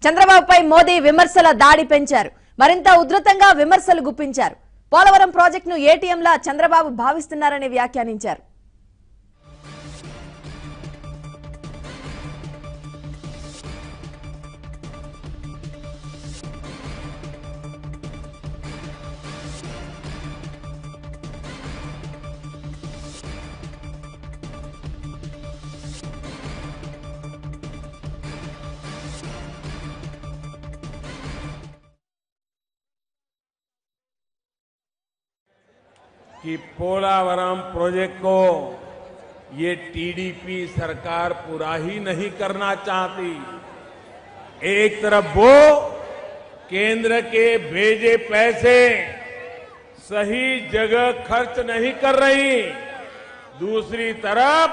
చంద్రబాబుపై మోదీ విమర్శల దాడి పెంచారు. మరింత ఉధృతంగా విమర్శలు గుప్పించారు. పోలవరం ప్రాజెక్టును ఏటీఎంలా చంద్రబాబు భావిస్తున్నారని వ్యాఖ్యానించారు. कि पोलावरम प्रोजेक्ट को ये टीडीपी सरकार पूरा ही नहीं करना चाहती। एक तरफ वो केंद्र के भेजे पैसे सही जगह खर्च नहीं कर रही, दूसरी तरफ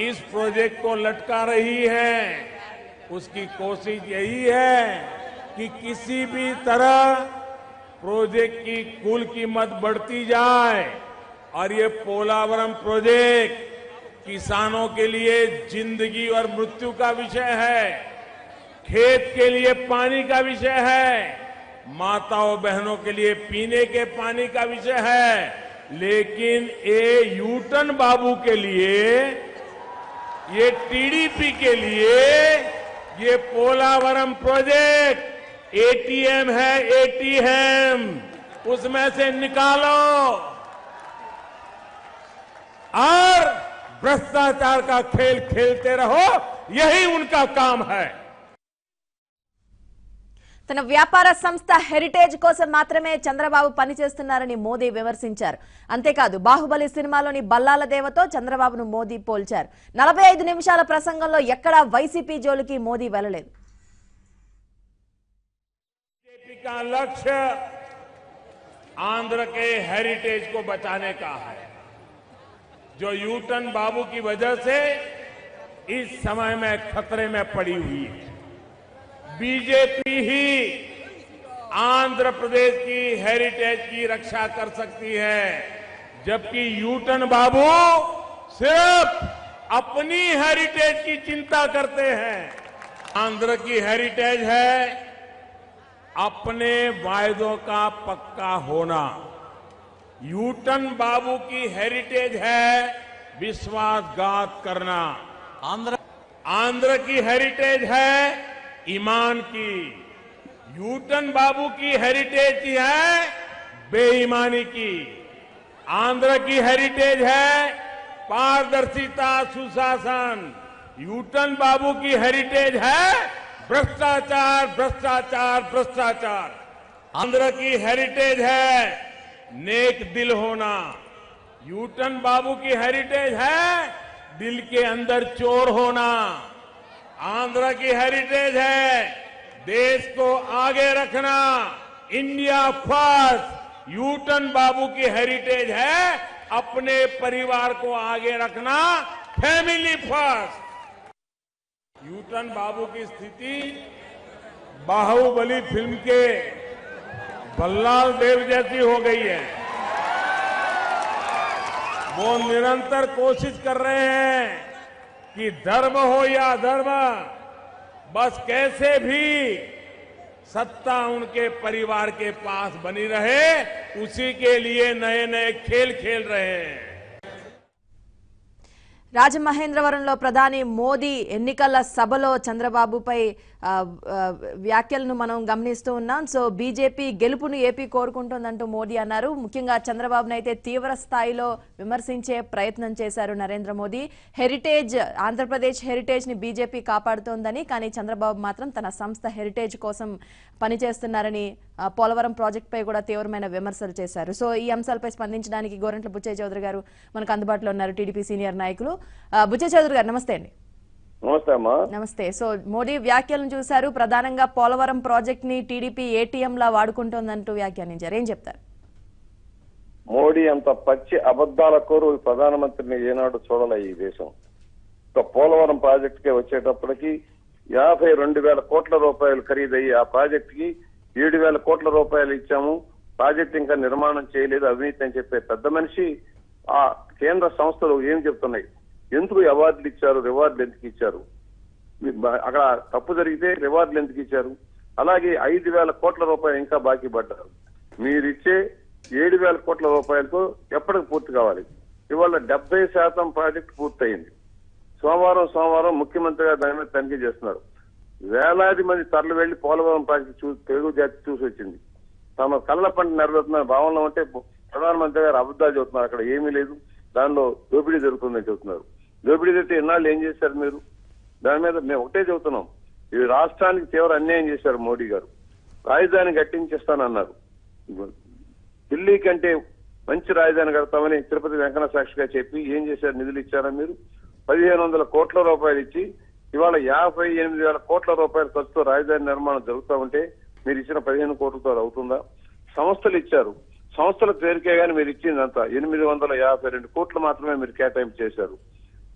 इस प्रोजेक्ट को लटका रही है। उसकी कोशिश यही है कि किसी भी तरह प्रोजेक्ट की कुल कीमत बढ़ती जाए और ये पोलावरम प्रोजेक्ट किसानों के लिए जिंदगी और मृत्यु का विषय है, खेत के लिए पानी का विषय है, माताओं बहनों के लिए पीने के पानी का विषय है। लेकिन ये यूटन बाबू के लिए, ये टीडीपी के लिए ये पोलावरम प्रोजेक्ट एटीएम है, एटीएम उसमें से निकालो और भ्रष्टाचार का खेल खेलते रहो, यही उनका काम है। తన వ్యాపార సంస్థ హెరిటేజ్ కోసం మాత్రమే చంద్రబాబు పనిచేస్తున్నారని మోదీ విమర్శించారు. అంతేకాదు బాహుబలి సినిమాలోని బల్లాల దేవతో చంద్రబాబును మోదీ పోల్చారు. 45 నిమిషాల ప్రసంగంలో ఎక్కడా వైసీపీ జోలికి మోదీ వెళ్లలేదు. बीजेपी का लक्ष्य आंध्र के हेरिटेज को बचाने का है, जो यूटन बाबू की वजह से इस समय में खतरे में पड़ी हुई है। बीजेपी ही आंध्र प्रदेश की हेरिटेज की रक्षा कर सकती है, जबकि यूटन बाबू सिर्फ अपनी हेरिटेज की चिंता करते हैं। आंध्र की हेरिटेज है अपने वायदों का पक्का होना, यूटन बाबू की हेरिटेज है विश्वासघात करना। आंध्र की हेरिटेज है ईमान की, यूटन बाबू की हेरिटेज है बेईमानी की। आंध्र की हेरिटेज है पारदर्शिता, सुशासन, यूटन बाबू की हेरिटेज है भ्रष्टाचार, भ्रष्टाचार, भ्रष्टाचार। आंध्र की हेरिटेज है नेक दिल होना, यूटन बाबू की हेरिटेज है दिल के अंदर चोर होना। आंध्र की हेरिटेज है देश को आगे रखना, इंडिया फर्स्ट। यूटन बाबू की हेरिटेज है अपने परिवार को आगे रखना, फैमिली फर्स्ट। यूटन बाबू की स्थिति बाहुबली फिल्म के बल्लाल देव जैसी हो गई है। वो निरंतर कोशिश कर रहे हैं कि धर्म हो या अधर्म, बस कैसे भी सत्ता उनके परिवार के पास बनी रहे, उसी के लिए नए नए खेल खेल रहे हैं। రాజమహేంద్రవరంలో ప్రధాని మోదీ ఎన్నికల సభలో చంద్రబాబుపై వ్యాఖ్యలను మనం గమనిస్తూ ఉన్నాం. సో బీజేపీ గెలుపును ఏపీ కోరుకుంటోందంటూ మోదీ అన్నారు. ముఖ్యంగా చంద్రబాబును అయితే తీవ్ర స్థాయిలో విమర్శించే ప్రయత్నం చేశారు నరేంద్ర మోదీ. హెరిటేజ్, ఆంధ్రప్రదేశ్ హెరిటేజ్ ని బీజేపీ కాపాడుతోందని, కానీ చంద్రబాబు మాత్రం తన సంస్థ హెరిటేజ్ కోసం పనిచేస్తున్నారని పోలవరం ప్రాజెక్టుపై కూడా తీవ్రమైన విమర్శలు చేశారు. సో ఈ అంశాలపై స్పందించడానికి గోరంట్ల బుచ్చయ్య చౌదరి గారు మనకు అందుబాటులో ఉన్నారు, టీడీపీ సీనియర్ నాయకులు. బుచ్చయ్య చౌదరి గారు నమస్తే అండి. నమస్తే అమ్మా. నమస్తే. సో మోదీ వ్యాఖ్యలను చూశారు, ప్రధానంగా పోలవరం ప్రాజెక్ట్ ని టీడీపీ ఏటీఎం లా వాడుకుంటోందంటూ వ్యాఖ్యానించారు. ఏం చెప్తారు? మోడీ అంత పచ్చి అబద్దాల కోరు ప్రధానమంత్రిని ఏనాడు చూడలే ఈ దేశం. పోలవరం ప్రాజెక్ట్ కి వచ్చేటప్పటికి 52,000 కోట్ల రూపాయలు ఖరీదయ్యి ఆ ప్రాజెక్ట్ కి 7,000 కోట్ల రూపాయలు ఇచ్చాము, ప్రాజెక్ట్ ఇంకా నిర్మాణం చేయలేదు, అవినీతి అని చెప్పే పెద్ద మనిషి ఆ కేంద్ర సంస్థలు ఏం చెప్తున్నాయి? ఎందుకు అవార్డులు ఇచ్చారు, రివార్డులు ఎందుకు ఇచ్చారు? అక్కడ తప్పు జరిగితే రివార్డులు ఎందుకు ఇచ్చారు? అలాగే 5,000 కోట్ల రూపాయలు ఇంకా బాకీ పడ్డారు. మీరిచ్చే 7,000 కోట్ల రూపాయలతో ఎప్పటికి పూర్తి కావాలి? ఇవాళ 70% ప్రాజెక్టు పూర్తయింది. సోమవారం ముఖ్యమంత్రి గారు దాని మీద తనిఖీ చేస్తున్నారు. వేలాది మంది తరలి వెళ్లి పోలవరం ప్రాజెక్టు తెలుగు జాతి చూసి వచ్చింది. తమ కళ్ళ పంట నెరవేరుతున్న భావనలో ఉంటే ప్రధానమంత్రి గారు అబద్ధాలు చెబుతున్నారు. అక్కడ ఏమీ లేదు, దానిలో దోపిడీ జరుగుతుందని చెబుతున్నారు. దోపిడీ జరిగితే ఎన్నాళ్ళు ఏం చేశారు మీరు? దాని మీద మేము ఒకటే చెబుతున్నాం, ఈ రాష్ట్రానికి తీవ్ర అన్యాయం చేశారు మోడీ గారు. రాజధాని కట్టించేస్తానన్నారు. ఢిల్లీ కంటే మంచి రాజధాని కడతామని తిరుపతి వెంకన్న సాక్షిగా చెప్పి ఏం చేశారు? నిధులు ఇచ్చారా మీరు? 1,500 కోట్ల రూపాయలు ఇచ్చి ఇవాళ 58,000 కోట్ల రూపాయల ఖర్చుతో రాజధాని నిర్మాణం జరుగుతూ ఉంటే మీరు ఇచ్చిన 15 కోట్లతో అవుతుందా? సంస్థలు ఇచ్చారు. సంస్థల పేరుకే గానీ మీరు ఇచ్చిందంతా 852 కోట్లు మాత్రమే మీరు కేటాయింపు చేశారు.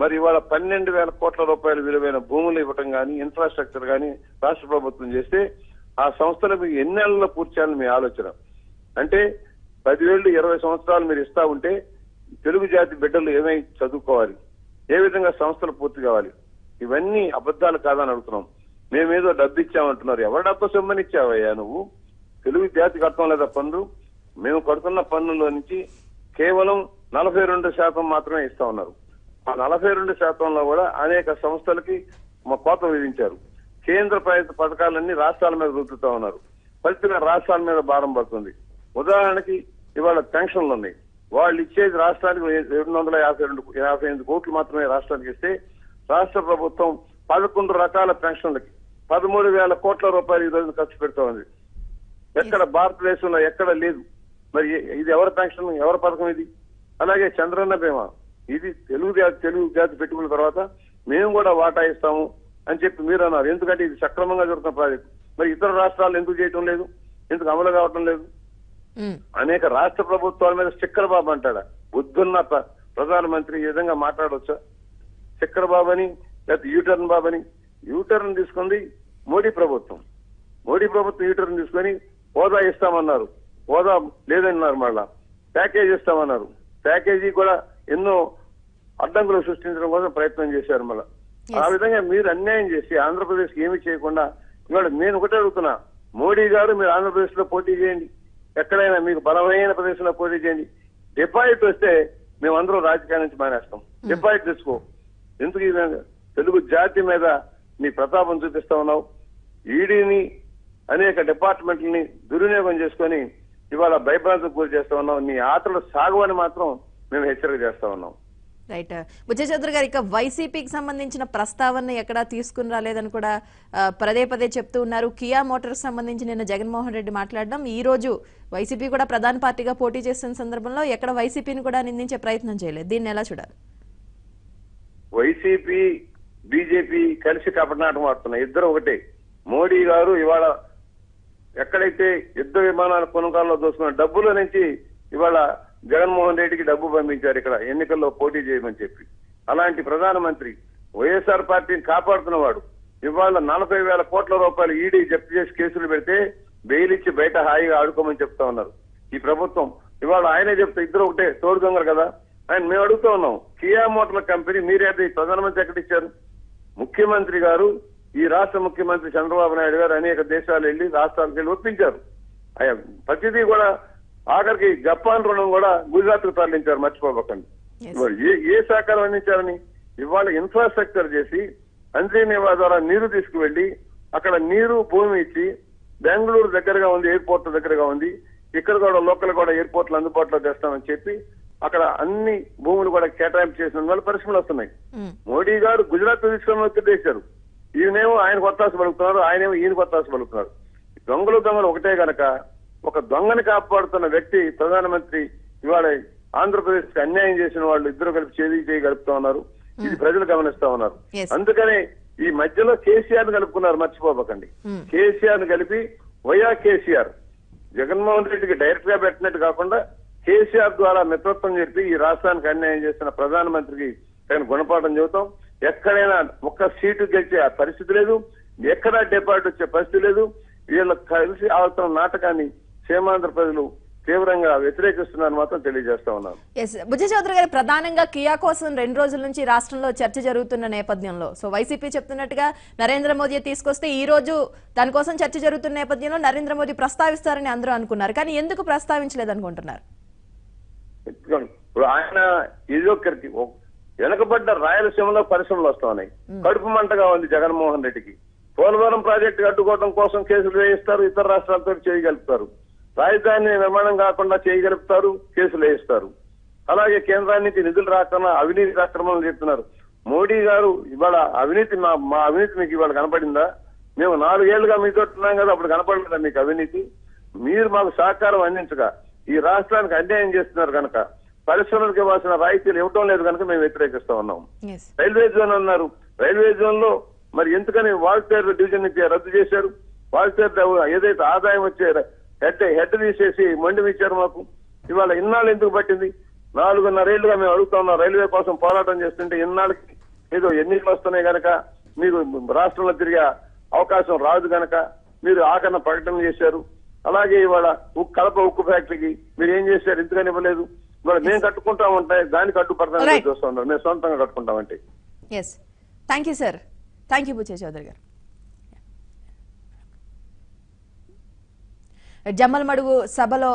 మరి ఇవాళ 12,000 కోట్ల రూపాయల విలువైన భూములు ఇవ్వటం కానీ ఇన్ఫ్రాస్ట్రక్చర్ కానీ రాష్ట్ర ప్రభుత్వం చేస్తే ఆ సంస్థలు మీకు ఎన్ని నెలల్లో పూర్తి చేయాలని మీ ఆలోచన? అంటే 10 ఏళ్లు 20 సంవత్సరాలు మీరు ఇస్తా ఉంటే తెలుగు జాతి బిడ్డలు ఏమై చదువుకోవాలి? ఏ విధంగా సంస్థలు పూర్తి కావాలి? ఇవన్నీ అబద్ధాలు కాదని అడుగుతున్నాం. మేమేదో డబ్బు ఇచ్చామంటున్నారు. ఎవరు డబ్బు సొమ్మని ఇచ్చావయ్యా నువ్వు? తెలుగు జాతి కట్టడం లేదా పన్ను? మేము కడుతున్న పన్నులో నుంచి కేవలం 42% మాత్రమే ఇస్తా ఉన్నారు. ఆ 42%లో కూడా అనేక సంస్థలకి కోత విధించారు. కేంద్ర ప్రభుత్వ పథకాలన్నీ రాష్ట్రాల మీద రుద్దుతా ఉన్నారు. ఫలితంగా రాష్ట్రాల మీద భారం పడుతుంది. ఉదాహరణకి ఇవాళ పెన్షన్లు ఉన్నాయి. వాళ్ళు ఇచ్చేది రాష్ట్రానికి 252 కోట్లు మాత్రమే రాష్ట్రానికి ఇస్తే రాష్ట్ర ప్రభుత్వం 11 రకాల పెన్షన్లకి 13,000 కోట్ల రూపాయలు ఈ రోజు ఖర్చు పెడతా ఉంది. ఎక్కడ భారతదేశంలో ఎక్కడ లేదు. మరి ఇది ఎవరి పెన్షన్, ఎవరి పథకం ఇది? అలాగే చంద్రన్న బీమా, ఇది తెలుగు జాతి పెట్టుకున్న తర్వాత మేము కూడా వాటా ఇస్తాము అని చెప్పి మీరు అన్నారు. ఎందుకంటే ఇది సక్రమంగా జరుగుతున్న ప్రాజెక్టు. మరి ఇతర రాష్ట్రాలు ఎందుకు చేయటం లేదు? ఎందుకు అమలు కావటం లేదు? అనేక రాష్ట్ర ప్రభుత్వాల మీద స్టిక్కర్ బాబు అంటాడా? బుద్ధున్న ప్రధానమంత్రి ఈ విధంగా మాట్లాడవచ్చా? స్టిక్కర్ బాబు అని లేకపోతే యూటర్న్ బాబు అని. యూటర్న్ తీసుకుంది మోడీ ప్రభుత్వం. మోడీ ప్రభుత్వం యూటర్న్ తీసుకొని హోదా ఇస్తామన్నారు. హోదా లేదన్నారు. మళ్ళా ప్యాకేజీ ఇస్తామన్నారు. ప్యాకేజీ కూడా ఎన్నో అడ్డంకులు సృష్టించడం కోసం ప్రయత్నం చేశారు. మళ్ళా ఆ విధంగా మీరు అన్యాయం చేసి ఆంధ్రప్రదేశ్ కి ఏమి చేయకుండా ఇవాళ నేను ఒకటే అడుగుతున్నా, మోడీ గారు మీరు ఆంధ్రప్రదేశ్ లో పోటీ చేయండి, ఎక్కడైనా మీకు బలమైన ప్రదేశంలో పోటీ చేయండి. డిపాజిట్ వస్తే మేమందరూ రాజకీయాల నుంచి మానేస్తాం. డిపాజిట్ తెచ్చుకో. ఎందుకు ఈ విధంగా తెలుగు జాతి మీద నీ ప్రతాపం చూపిస్తా ఉన్నావు? ఈడీని అనేక డిపార్ట్మెంట్లని దుర్వినియోగం చేసుకొని ఇవాళ భయభ్రాంతికి గురి చేస్తా ఉన్నావు. నీ ఆటలు సాగువని మాత్రం మేము హెచ్చరిక చేస్తా ఉన్నాం. రైట్. బుచ్చయ్య చౌదరి గారు, ఇక వైసీపీకి సంబంధించిన ప్రస్తావన ఎక్కడా తీసుకుని రాలేదని కూడా పదే పదే చెప్తూ ఉన్నారు. కియా మోటార్స్ సంబంధించి నిన్న జగన్మోహన్ రెడ్డి మాట్లాడడం, ఈ రోజు వైసీపీ కూడా ప్రధాన పార్టీగా పోటీ చేస్తున్న సందర్భంలో ఎక్కడ వైసీపీని కూడా నిందించే ప్రయత్నం చేయలేదు. దీన్ని ఎలా చూడాలి? వైసీపీ బీజేపీ కలిసి కపటనాటం ఆడుతున్నాయి. ఇద్దరు ఒకటే. మోడీ గారు ఇవాళ ఎక్కడైతే యుద్ధ విమానాల కొనుగోలులో దోసుకున్న డబ్బుల నుంచి ఇవాళ జగన్మోహన్ రెడ్డికి డబ్బు పంపించారు ఇక్కడ ఎన్నికల్లో పోటీ చేయమని చెప్పి. అలాంటి ప్రధానమంత్రి వైఎస్ఆర్ పార్టీని కాపాడుతున్నవాడు ఇవాళ 40,000 కోట్ల రూపాయలు ఈడీ జప్తు చేసి కేసులు పెడితే బెయిల్ ఇచ్చి బయట హాయిగా ఆడుకోమని చెప్తా ఉన్నారు ఈ ప్రభుత్వం. ఇవాళ ఆయనే చెప్తే ఇద్దరు ఒకటే తోడు దొంగలు కదా. ఆయన మేము అడుగుతూ ఉన్నాం, కియా మోటార్ల కంపెనీ మీరేది ప్రధానమంత్రి ఎక్కడిచ్చారు? ముఖ్యమంత్రి గారు, ఈ రాష్ట్ర ముఖ్యమంత్రి చంద్రబాబు నాయుడు గారు అనేక దేశాలు వెళ్లి రాష్ట్రాలకు వెళ్ళి ఒప్పించారు. ప్రతిదీ కూడా ఆఖరికి జపాన్ రుణం కూడా గుజరాత్ కు తరలించారు, మర్చిపోబకండి. ఏ సహకారం అందించారని? ఇవాళ ఇన్ఫ్రాస్ట్రక్చర్ చేసి అంద్రీనేవా ద్వారా నీరు తీసుకువెళ్లి అక్కడ నీరు భూమి ఇచ్చి బెంగళూరు దగ్గరగా ఉంది, ఎయిర్పోర్ట్ దగ్గరగా ఉంది, ఇక్కడ కూడా లోకల్ కూడా ఎయిర్పోర్ట్లు అందుబాటులో తెస్తామని చెప్పి అక్కడ అన్ని భూములు కూడా కేటాయింపు చేసిన వల్ల పరిశ్రమలు వస్తున్నాయి. మోడీ గారు గుజరాత్ తీసుకుని ఒత్తిడేశారు. ఈయనేమో ఆయన కొత్తాసు పలుకుతున్నారు, ఆయనేమో ఈయన కొత్తాసు పలుకుతున్నారు. దొంగలు ఒకటే గనక ఒక దొంగని కాపాడుతున్న వ్యక్తి ప్రధానమంత్రి ఇవాళ ఆంధ్రప్రదేశ్ కి అన్యాయం చేసిన వాళ్ళు ఇద్దరు కలిపి చేయి గడుపుతా ఉన్నారు. ఇది ప్రజలు గమనిస్తా ఉన్నారు. అందుకనే ఈ మధ్యలో కేసీఆర్ ని కలుపుకున్నారు, మర్చిపోబకండి. కేసీఆర్ ని కలిపి వైయా కేసీఆర్ జగన్మోహన్ రెడ్డికి డైరెక్ట్ గా పెట్టినట్టు కాకుండా కేసీఆర్ ద్వారా మిత్రత్వం చెప్పి ఈ రాష్ట్రానికి అన్యాయం చేస్తున్న ప్రధానమంత్రికి తగిన గుణపాఠం చెబుతాం. ఎక్కడైనా ఒక్క సీటు గెలిచే పరిస్థితి లేదు, ఎక్కడా డిపాజిట్ వచ్చే పరిస్థితి లేదు. వీళ్ళ కలిసి ఆడుతున్న నాటకాన్ని సీమాంధ్ర ప్రజలు తీవ్రంగా వ్యతిరేకిస్తున్నారని మాత్రం తెలియజేస్తా ఉన్నాను. బుజ్జి చౌదరి గారు, ప్రధానంగా కియా కోసం 2 రోజుల నుంచి రాష్ట్రంలో చర్చ జరుగుతున్న నేపథ్యంలో సో వైసీపీ చెప్తున్నట్టుగా నరేంద్ర మోదీ తీసుకొస్తే ఈ రోజు దానికోసం చర్చ జరుగుతున్న నేపథ్యంలో నరేంద్ర మోదీ ప్రస్తావిస్తారని అందరూ అనుకున్నారు. కానీ ఎందుకు ప్రస్తావించలేదు అనుకుంటున్నారు? ఇప్పుడు ఆయన ఇదొక్కరికి వెనకబడ్డ రాయలసీమలో పరిశ్రమలు వస్తా ఉన్నాయి. కడుపు మంటగా ఉంది జగన్మోహన్ రెడ్డికి. పోలవరం ప్రాజెక్టు అడ్డుకోవడం కోసం కేసులు వేయిస్తారు, ఇతర రాష్ట్రాలతో చేయగలుగుతారు. రాజధాని నిర్మాణం కాకుండా చేయగలుగుతారు, కేసులు వేయిస్తారు. అలాగే కేంద్రానికి నిధులు రాకుండా అవినీతి అక్రమాలు చెప్తున్నారు. మోడీ గారు ఇవాళ అవినీతి మా అవినీతి మీకు ఇవాళ కనపడిందా? మేము 4 ఏళ్లుగా మీతో ఉన్నాం కదా, అప్పుడు కనపడలేదా మీకు అవినీతి? మీరు మాకు సహకారం అందించగా ఈ రాష్ట్రానికి అన్యాయం చేస్తున్నారు కనుక, పరిశ్రమలకు ఇవ్వాల్సిన రాయితీలు ఇవ్వటం లేదు కనుక మేము వ్యతిరేకిస్తా ఉన్నాం. రైల్వే జోన్ అన్నారు. రైల్వే జోన్ లో మరి ఎందుకని వాల్తేరు డివిజన్ రద్దు చేశారు? వాల్తేరు ఏదైతే ఆదాయం వచ్చే హెడ్ తీసేసి మండి ఇచ్చారు మాకు. ఇవాళ ఇన్నాళ్ళు ఎందుకు పట్టింది? 4.5 ఏళ్లుగా మేము అడుగుతా ఉన్నాం. రైల్వే కోసం పోరాటం చేస్తుంటే ఇన్నాళ్ళకి ఏదో ఎన్నికలు వస్తున్నాయి కనుక మీరు రాష్ట్రంలో తిరిగే అవకాశం రాదు కనుక మీరు ఆఖరణ ప్రకటన చేశారు. అలాగే ఇవాళ కడప ఉక్కు ఫ్యాక్టరీకి మీరు ఏం చేశారు? ఎందుకని ఇవ్వలేదు? ఇవాళ మేము కట్టుకుంటామంటే దానికి అడ్డుపడతామని చూస్తా ఉన్నారు. మేము సొంతంగా కట్టుకుంటామంటే. Thank you sir. Thank you Buchaiah Chowdary గారు. జమ్మలమడుగు సభలో